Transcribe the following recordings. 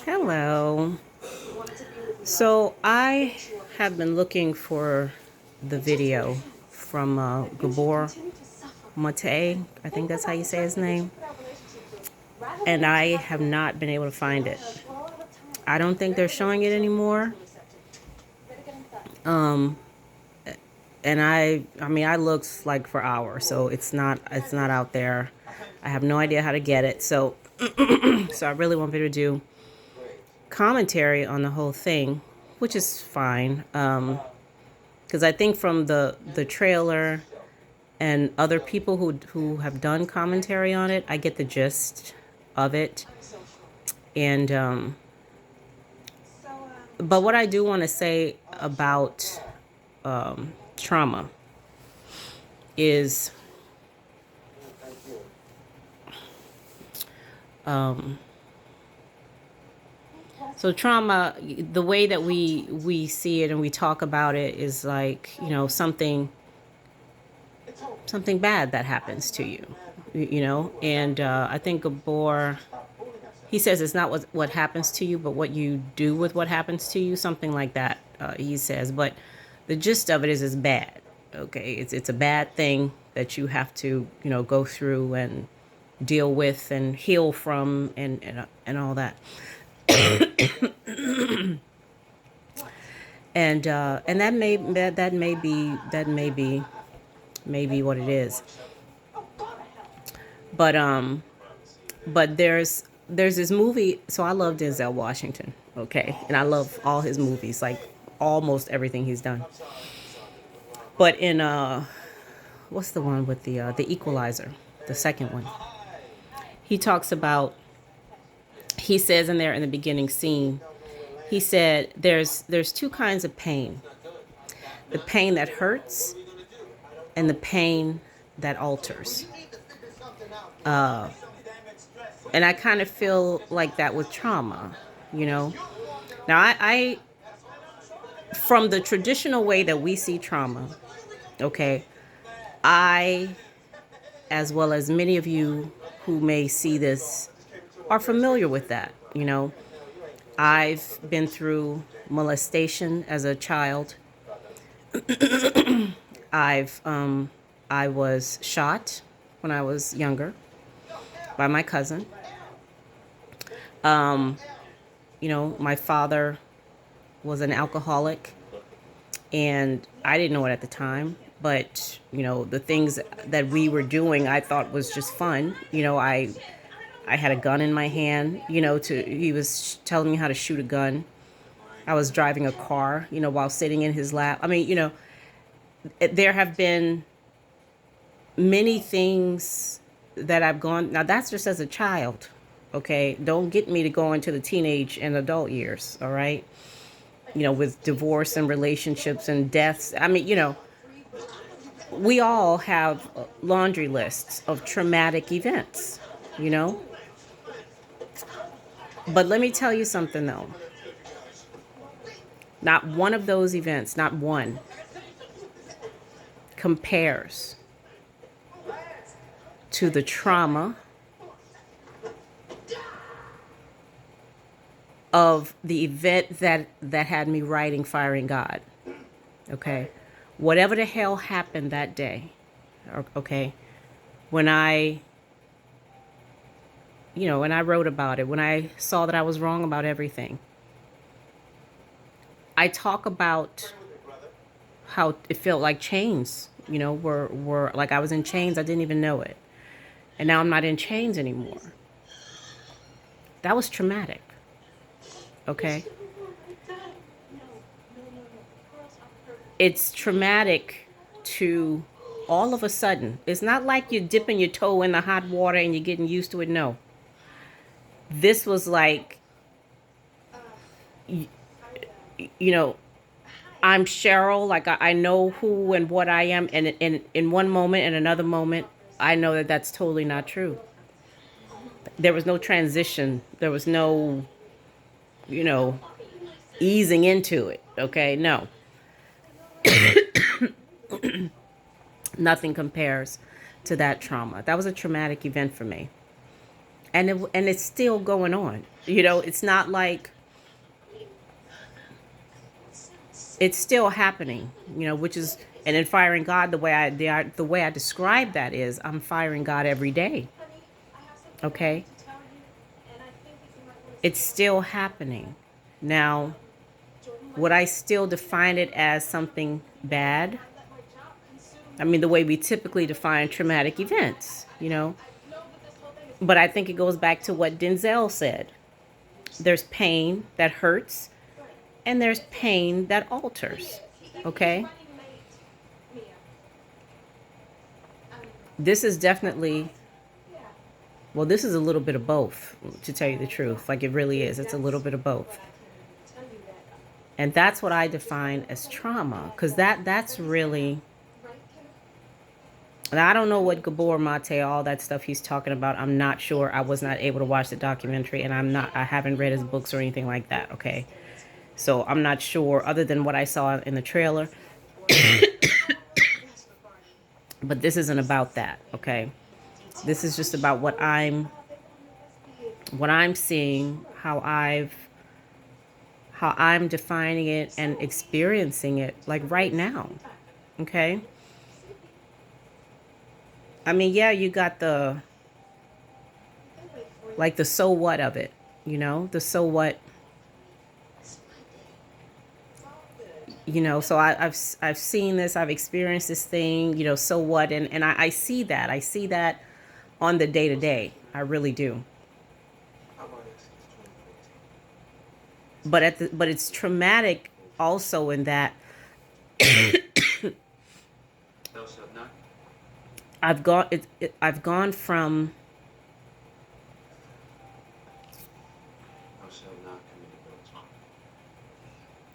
Hello. So I have been looking for the video from Gabor Mate, I think that's how you say his name, and I have not been able to find it. I don't think they're showing it anymore. And I mean, I looked like for hours, so it's not out there. I have no idea how to get it. So so I really want me to do commentary on the whole thing, which is fine. Because I think from the trailer and other people who have done commentary on it, I get the gist of it. And but what I do want to say about trauma is so trauma, the way that we see it and we talk about it is like, something bad that happens to you, and I think Gabor, he says it's not what happens to you, but what you do with what happens to you, something like that, he says. But the gist of it is it's bad. Okay, it's a bad thing that you have to, go through and deal with and heal from and all that. And that may be what it is. But there's this movie. So I love Denzel Washington, okay, and I love all his movies, like almost everything he's done. But in what's the one with the Equalizer, the second one, he talks about. He says in there in the beginning scene, he said there's two kinds of pain: the pain that hurts and the pain that alters. And I kind of feel like that with trauma, you know. Now, I from the traditional way that we see trauma, okay, I, as well as many of you who may see this, are familiar with that, you know. I've been through molestation as a child. I was shot when I was younger by my cousin. My father was an alcoholic, and I didn't know it at the time. But the things that we were doing, I thought was just fun. I had a gun in my hand. He was telling me how to shoot a gun. I was driving a car, while sitting in his lap. I mean, there have been many things that I've gone. Now that's just as a child. Okay, don't get me to go into the teenage and adult years. All right, with divorce and relationships and deaths. I mean, we all have laundry lists of traumatic events. But let me tell you something though. Not one of those events, not one, compares to the trauma of the event that had me writing Firing God. Okay. Whatever the hell happened that day. Okay. When I wrote about it, when I saw that I was wrong about everything, I talk about how it felt like chains, were like I was in chains. I didn't even know it. And now I'm not in chains anymore. That was traumatic. Okay. It's traumatic to all of a sudden. It's not like you're dipping your toe in the hot water and you're getting used to it. No. This was like, I'm Cheryl. Like I know who and what I am. And in one moment and another moment, I know that that's totally not true. There was no transition. There was no, easing into it. Okay. No. Nothing compares to that trauma. That was a traumatic event for me. And it's still going on. You know, it's not like it's still happening, you know, which is, and in firing God, the way I describe that is I'm firing God every day. Okay? It's still happening. Now, would I still define it as something bad? I mean, the way we typically define traumatic events, you know? But I think it goes back to what Denzel said. There's pain that hurts, and there's pain that alters. Okay? This is definitely, well, this is a little bit of both, to tell you the truth. Like, it really is. It's a little bit of both. And that's what I define as trauma, because that's really, and I don't know what Gabor Mate, all that stuff he's talking about. I'm not sure. I was not able to watch the documentary, and I haven't read his books or anything like that, okay? So I'm not sure, other than what I saw in the trailer. But this isn't about that, okay? This is just about what I'm seeing, how I'm defining it and experiencing it, like right now, okay? I mean, yeah, you got the, like, the so what of it, you know, the so what, you know. So I've seen this, I've experienced this thing, you know, so what, and I see that on the day to day. I really do. But it's traumatic also in that I've gone from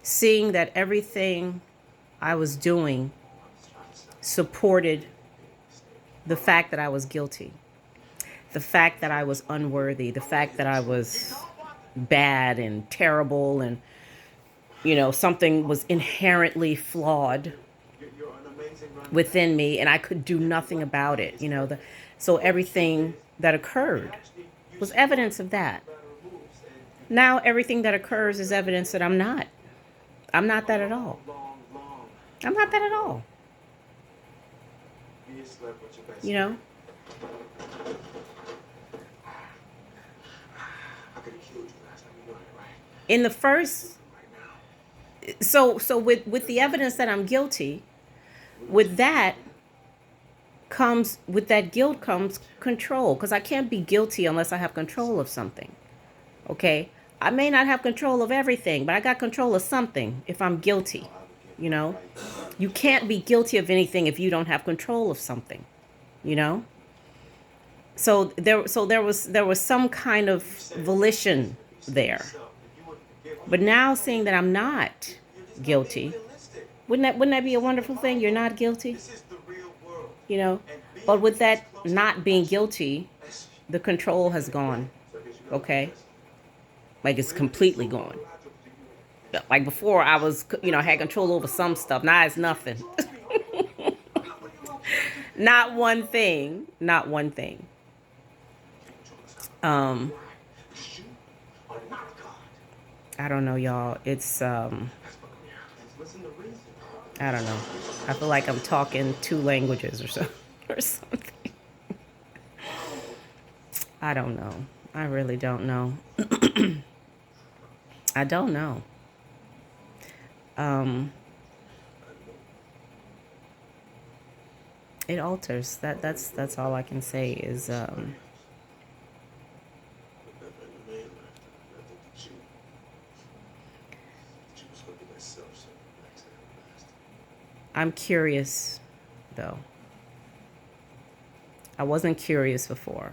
seeing that everything I was doing supported the fact that I was guilty, the fact that I was unworthy, the fact that I was bad and terrible, and, you know, something was inherently flawed within me and I could do nothing about it, you know. So everything that occurred was evidence of that. Now everything that occurs is evidence that I'm not that at all. I'm not that at all. You know? In the first, so with the evidence that I'm guilty, with that guilt comes control, because I can't be guilty unless I have control of something. Okay? I may not have control of everything, but I got control of something if I'm guilty. You know? You can't be guilty of anything if you don't have control of something. You know? So there was some kind of volition there. But now seeing that I'm not guilty, wouldn't that be a wonderful thing? You're not guilty, you know. But with that not being guilty, the control has gone. Okay, like it's completely gone. Like before, I was, you know, had control over some stuff. Now it's nothing. Not one thing. Not one thing. I don't know, y'all. It's I don't know. I feel like I'm talking two languages or so or something. I don't know. I really don't know. I don't know. It alters. That's all I can say is I'm curious though. I wasn't curious before.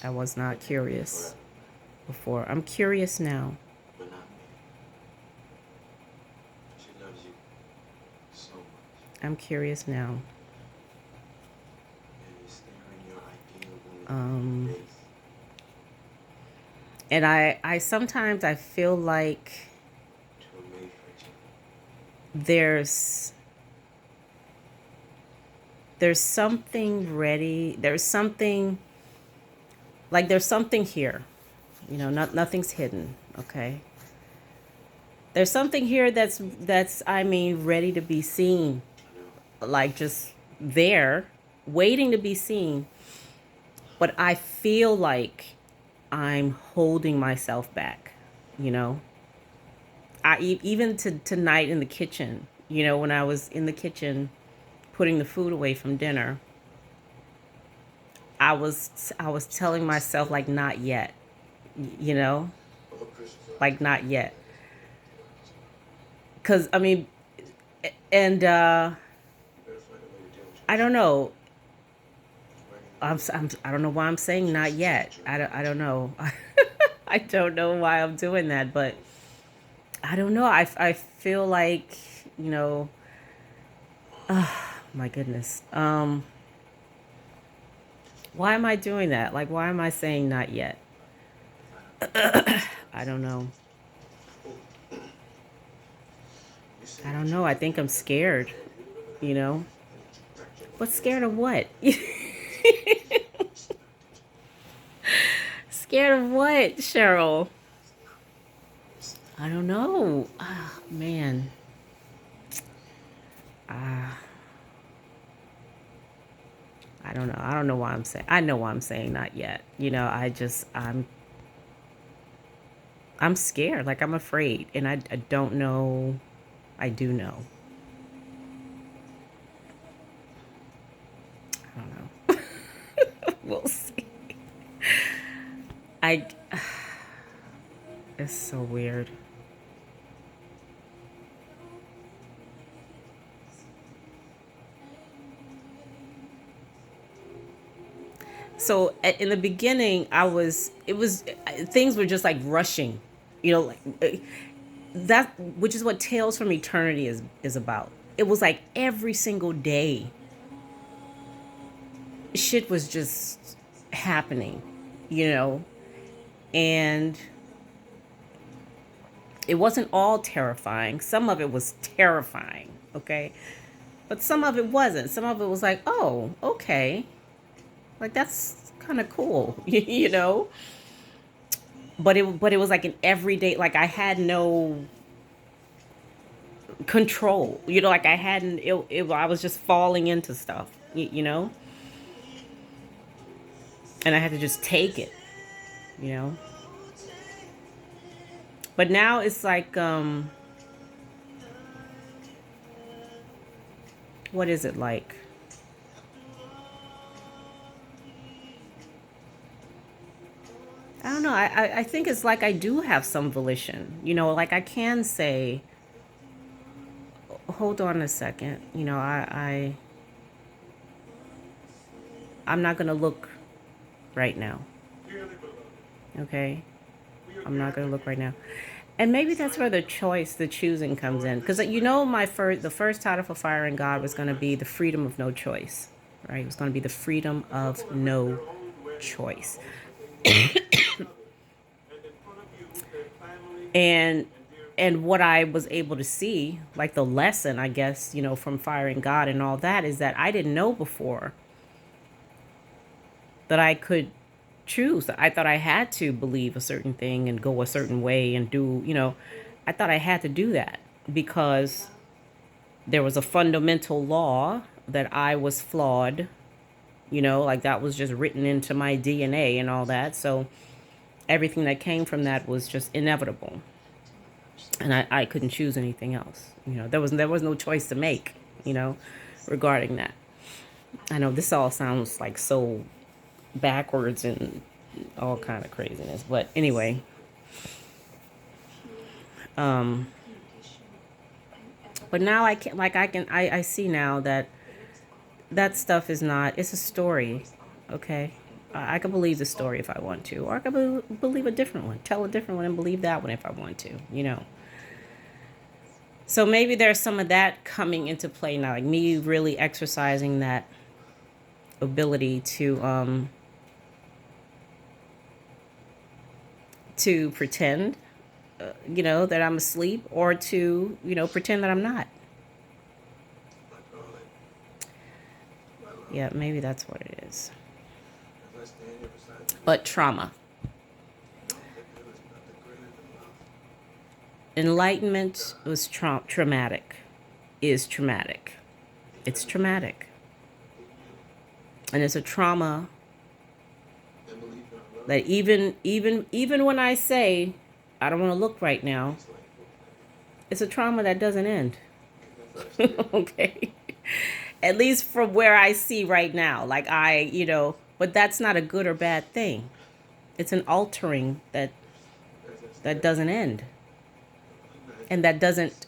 I was not curious before. I'm curious now. I'm curious now. And I sometimes I feel like there's something ready. There's something here. You know, nothing's hidden. Okay. There's something here that's I mean ready to be seen, like just there, waiting to be seen. But I feel like I'm holding myself back. You know, even to tonight in the kitchen. You know, when I was in the kitchen putting the food away from dinner, I was telling myself like not yet. You know, like not yet. Cause I mean, and I don't know. I don't know why I'm saying not yet. I don't know. I don't know why I'm doing that, but I don't know. I feel like, you know, my goodness. Why am I doing that? Like, why am I saying not yet? I don't know. I don't know. I think I'm scared, you know? But scared of what? Scared of what, Cheryl? I don't know. Ah, man. Ah, I don't know. I don't know why I'm saying. I know why I'm saying not yet. You know, I'm scared. Like I'm afraid, and I don't know. I do know. I don't know. We'll see. I. It's so weird. So in the beginning, things were just like rushing, you know, like that, which is what Tales from Eternity is about. It was like every single day, shit was just happening, you know, and it wasn't all terrifying. Some of it was terrifying, okay, but some of it wasn't. Some of it was like, oh, okay, like that's kind of cool, you know. But it was like an everyday, like I had no control, you know, like I hadn't I was just falling into stuff, you know, and I had to just take it, you know. But now it's like what is it like? I don't know. I think it's like I do have some volition, you know, like I can say, hold on a second, you know, I'm not gonna look right now. Okay, I'm not gonna look right now. And maybe that's where the choosing comes in. Because you know, the first title for Fire and God was going to be the freedom of no choice, right? It was going to be the freedom of no choice. and and what I was able to see, like the lesson, I guess, you know, from Fire and God and all that, is that I didn't know before that I could choose. I thought I had to believe a certain thing and go a certain way and do, you know, I thought I had to do that because there was a fundamental law that I was flawed, you know, like that was just written into my DNA and all that. So everything that came from that was just inevitable. And I couldn't choose anything else. You know, there was no choice to make, you know, regarding that. I know this all sounds like so backwards and all kind of craziness, but anyway, um but now I can, like I see now that that stuff is not, it's a story, okay. I could believe the story if I want to, or I could believe a different one, tell a different one and believe that one if I want to, you know. So maybe there's some of that coming into play now, like me really exercising that ability to pretend, you know, that I'm asleep, or to, you know, pretend that I'm not. Yeah, maybe that's what it is. But trauma. Enlightenment was traumatic, is traumatic. It's traumatic. And it's a trauma that even when I say I don't want to look right now, it's a trauma that doesn't end. Okay. At least from where I see right now. Like but that's not a good or bad thing. It's an altering that doesn't end. And that doesn't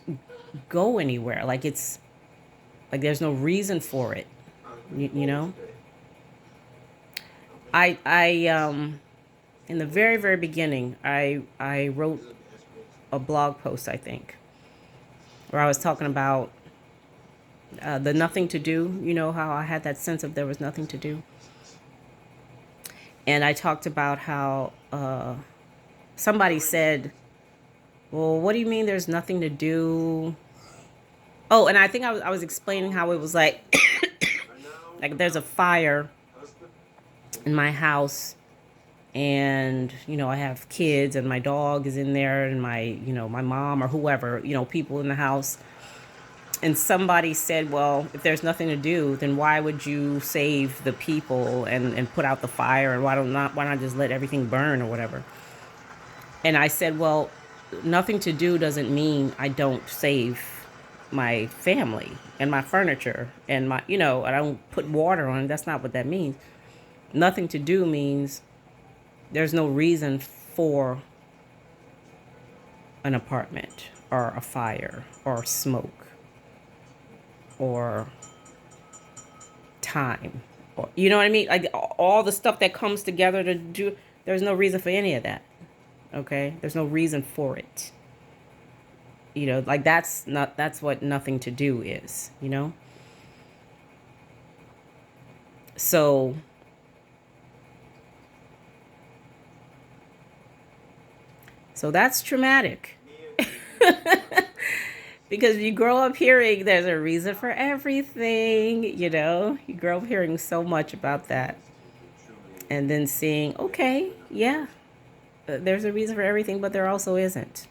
go anywhere. Like there's no reason for it. You know? I in the very, very beginning, I wrote a blog post, I think, where I was talking about the nothing to do. You know, how I had that sense of there was nothing to do. And I talked about how somebody said, well, what do you mean there's nothing to do? Oh, and I think I was explaining how it was like, like there's a fire in my house, and I have kids, and my dog is in there, and my my mom or whoever, people in the house. And somebody said, well, if there's nothing to do, then why would you save the people and put out the fire, and why not just let everything burn or whatever? And I said, well, nothing to do doesn't mean I don't save my family and my furniture and my I don't put water on it. That's not what that means. Nothing to do means there's no reason for an apartment or a fire or smoke or time, or you know what I mean? Like all the stuff that comes together to do, there's no reason for any of that. Okay? There's no reason for it. Like that's what nothing to do is, So that's traumatic. Because you grow up hearing there's a reason for everything, you grow up hearing so much about that. And then seeing, okay, yeah, there's a reason for everything, but there also isn't.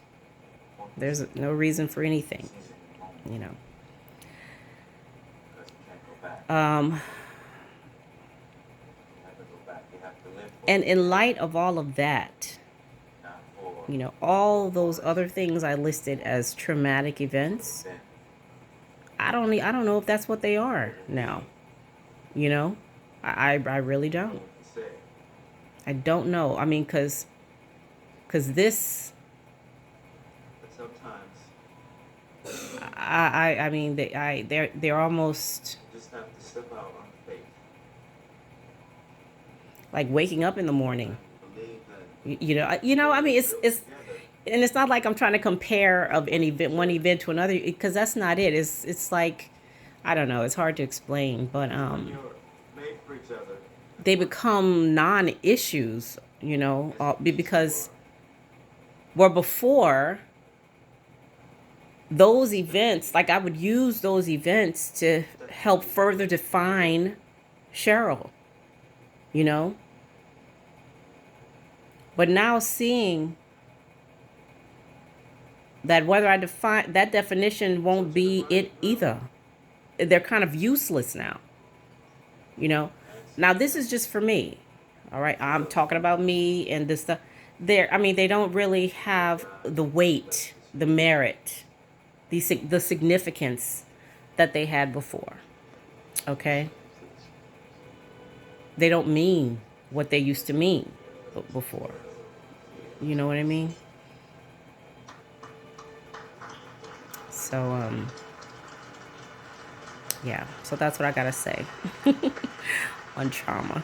There's no reason for anything, And in light of all of that, all those other things I listed as traumatic events, I don't know if that's what they are now. I really don't. I don't know. I mean, cause this, I mean, they're almost like waking up in the morning. I mean, and it's not like I'm trying to compare of one event to another, because that's not it. It's like, I don't know. It's hard to explain, but they become non-issues, because before those events, like I would use those events to help further define Cheryl, But now seeing that whether I define that definition won't be it either. They're kind of useless now. Now this is just for me. All right. I'm talking about me and this stuff. I mean, they don't really have the weight, the merit, the significance that they had before. Okay. They don't mean what they used to mean before. You know what I mean? So, yeah. So that's what I gotta say on trauma.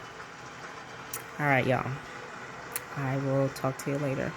All right, y'all. I will talk to you later.